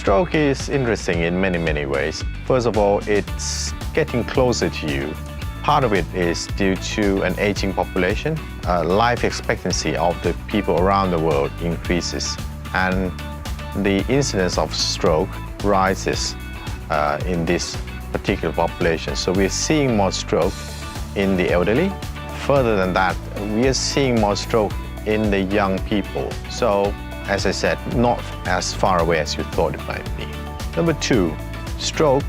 Stroke is interesting in many ways. First of all, it's getting closer to you. Part of it is due to an aging population. Life expectancy of the people around the world increases, and the incidence of stroke rises in this particular population. So we're seeing more stroke in the elderly. Further than that, we are seeing more stroke in the young people. So, as I said, not as far away as you thought it might be. Number two, stroke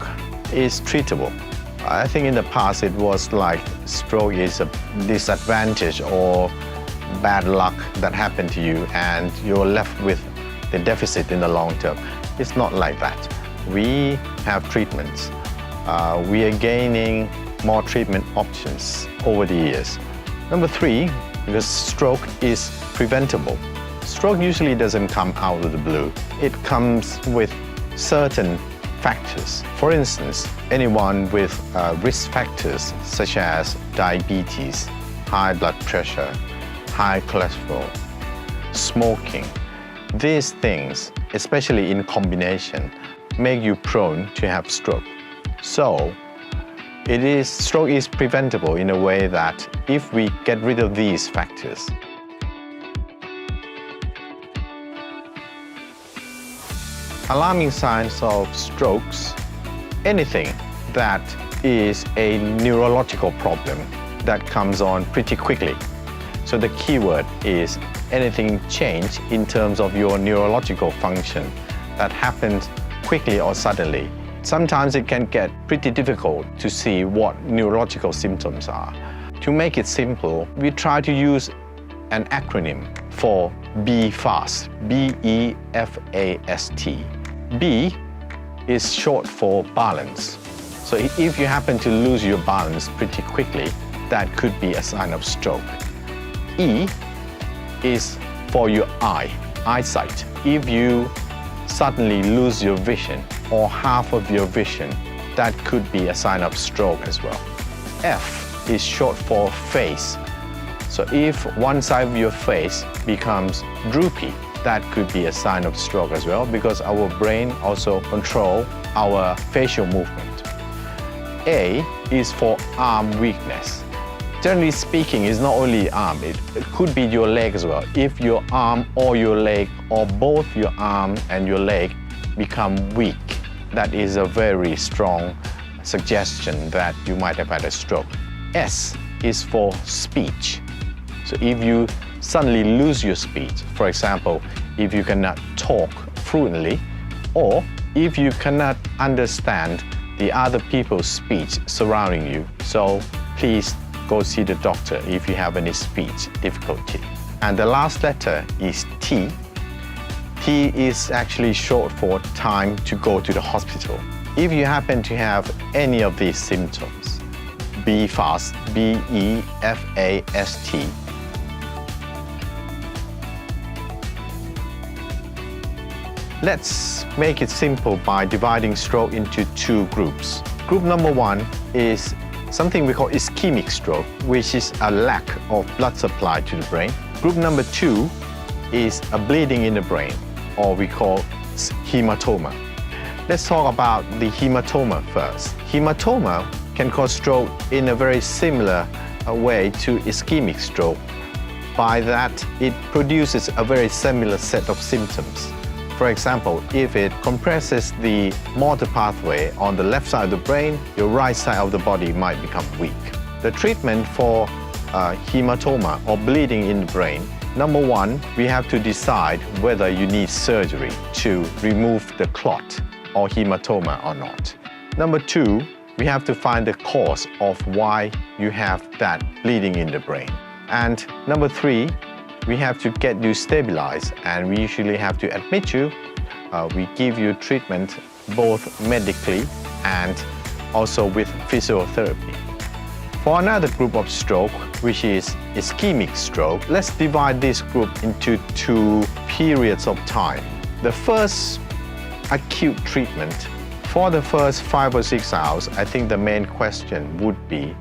is treatable. I think in the past it was like stroke is a disadvantage or bad luck that happened to you and you're left with the deficit in the long term. It's not like that. We have treatments. We are gaining more treatment options over the years. Number three, because stroke is preventable. Stroke usually doesn't come out of the blue. It comes with certain factors. For instance, anyone with risk factors such as diabetes, high blood pressure, high cholesterol, smoking, these things, especially in combination, make you prone to have stroke. So, stroke is preventable in a way that if we get rid of these factors. Alarming signs of strokes, anything that is a neurological problem that comes on pretty quickly. So the key word is anything change in terms of your neurological function that happens quickly or suddenly. Sometimes it can get pretty difficult to see what neurological symptoms are. To make it simple, we try to use an acronym for BFAST, B-E-F-A-S-T. B is short for balance. So if you happen to lose your balance pretty quickly, that could be a sign of stroke. E is for your eyesight. If you suddenly lose your vision or half of your vision, that could be a sign of stroke as well. F is short for face. So if one side of your face becomes droopy, that could be a sign of stroke as well, because our brain also controls our facial movement. A is for arm weakness. Generally speaking, it's not only arm, it could be your leg as well. If your arm or your leg or both your arm and your leg become weak, that is a very strong suggestion that you might have had a stroke. S is for speech. So if you suddenly lose your speech, for example, if you cannot talk fluently, or if you cannot understand the other people's speech surrounding you, so please go see the doctor if you have any speech difficulty. And the last letter is T. T is actually short for time to go to the hospital. If you happen to have any of these symptoms, BFAST, B-E-F-A-S-T, let's make it simple by dividing stroke into two groups. Group number one is something we call ischemic stroke, which is a lack of blood supply to the brain. Group number two is a bleeding in the brain, or we call hematoma. Let's talk about the hematoma first. Hematoma can cause stroke in a very similar way to ischemic stroke, by that it produces a very similar set of symptoms. For example, if it compresses the motor pathway on the left side of the brain, your right side of the body might become weak. The treatment for hematoma or bleeding in the brain, number one, we have to decide whether you need surgery to remove the clot or hematoma or not. Number two, we have to find the cause of why you have that bleeding in the brain. And number three, we have to get you stabilized, and we usually have to admit you. We give you treatment both medically and also with physiotherapy. For another group of stroke, which is ischemic stroke, let's divide this group into two periods of time. The first acute treatment, for the first 5 or 6 hours, I think the main question would be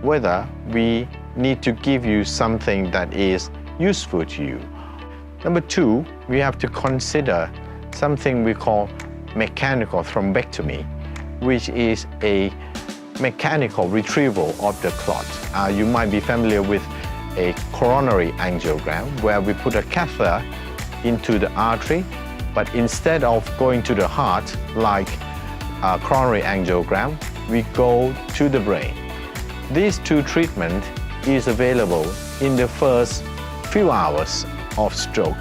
whether we need to give you something that is useful to you. Number two, we have to consider something we call mechanical thrombectomy, which is a mechanical retrieval of the clot. You might be familiar with a coronary angiogram where we put a catheter into the artery, but instead of going to the heart like a coronary angiogram, we go to the brain. These two treatments is available in the first few hours of stroke.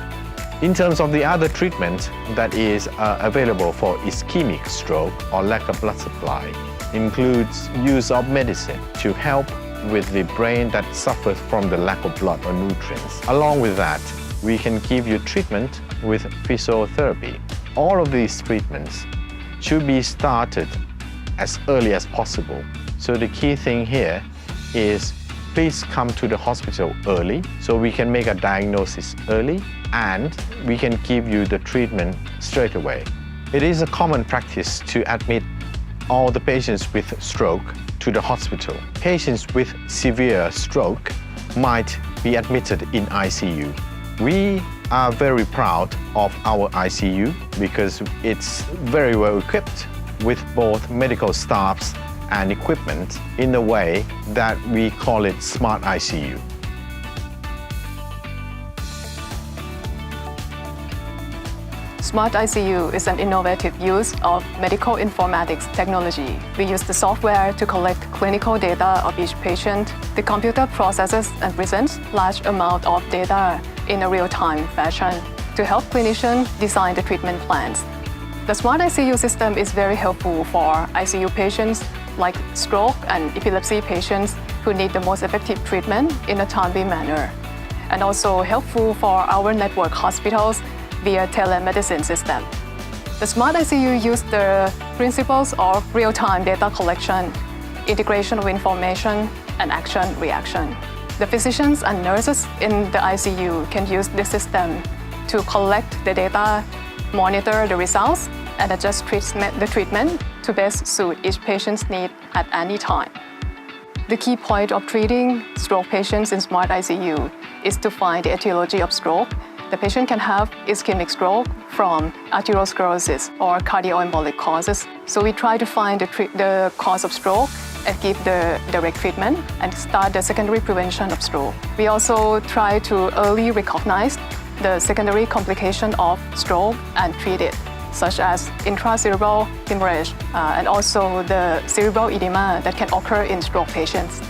In terms of the other treatment that is available for ischemic stroke or lack of blood supply, includes use of medicine to help with the brain that suffers from the lack of blood or nutrients. Along with that, we can give you treatment with physiotherapy. All of these treatments should be started as early as possible. So the key thing here is please come to the hospital early so we can make a diagnosis early and we can give you the treatment straight away. It is a common practice to admit all the patients with stroke to the hospital. Patients with severe stroke might be admitted in ICU. We are very proud of our ICU because it's very well equipped with both medical staffs and equipment in a way that we call it Smart ICU. Smart ICU is an innovative use of medical informatics technology. We use the software to collect clinical data of each patient. The computer processes and presents large amount of data in a real-time fashion to help clinicians design the treatment plans. The Smart ICU system is very helpful for ICU patients like stroke and epilepsy patients who need the most effective treatment in a timely manner, and also helpful for our network hospitals via telemedicine system. The Smart ICU uses the principles of real-time data collection, integration of information, and action-reaction. The physicians and nurses in the ICU can use the system to collect the data, monitor the results, and adjust the treatment to best suit each patient's need at any time. The key point of treating stroke patients in Smart ICU is to find the etiology of stroke. The patient can have ischemic stroke from arteriosclerosis or cardioembolic causes. So we try to find the cause of stroke and give the direct treatment and start the secondary prevention of stroke. We also try to early recognize the secondary complication of stroke and treat it, such as intracerebral hemorrhage and also the cerebral edema that can occur in stroke patients.